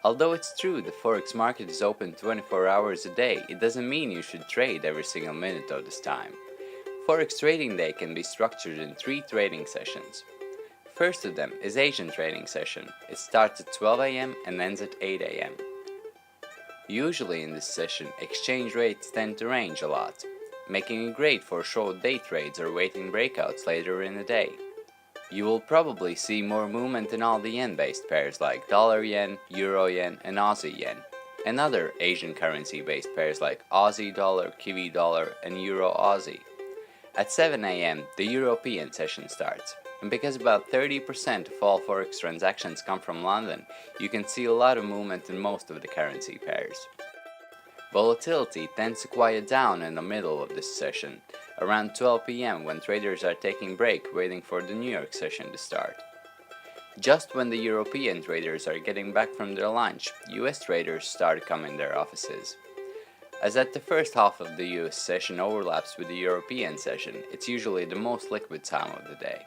Although it's true the Forex market is open 24 hours a day, it doesn't mean you should trade every single minute of this time. Forex Trading Day can be structured in 3 trading sessions. First of them is Asian trading session. It starts at 12 AM and ends at 8 AM. Usually in this session, exchange rates tend to range a lot, making it great for short day trades or waiting breakouts later in the day. You will probably see more movement in all the yen-based pairs like dollar yen, euro yen, and Aussie yen, and other Asian currency-based pairs like Aussie dollar, Kiwi dollar, and euro Aussie. At 7 AM, the European session starts, and because about 30% of all Forex transactions come from London, you can see a lot of movement in most of the currency pairs. Volatility tends to quiet down in the middle of this session, around 12 PM when traders are taking break waiting for the New York session to start. Just when the European traders are getting back from their lunch, US traders start coming to their offices. As at the first half of the US session overlaps with the European session, it's usually the most liquid time of the day.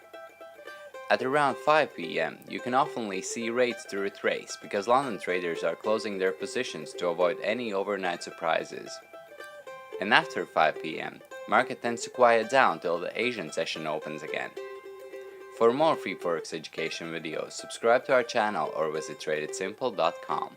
At around 5 PM, you can often see rates to retrace because London traders are closing their positions to avoid any overnight surprises. And after 5 PM, market tends to quiet down till the Asian session opens again. For more free Forex education videos, subscribe to our channel or visit tradedsimple.com.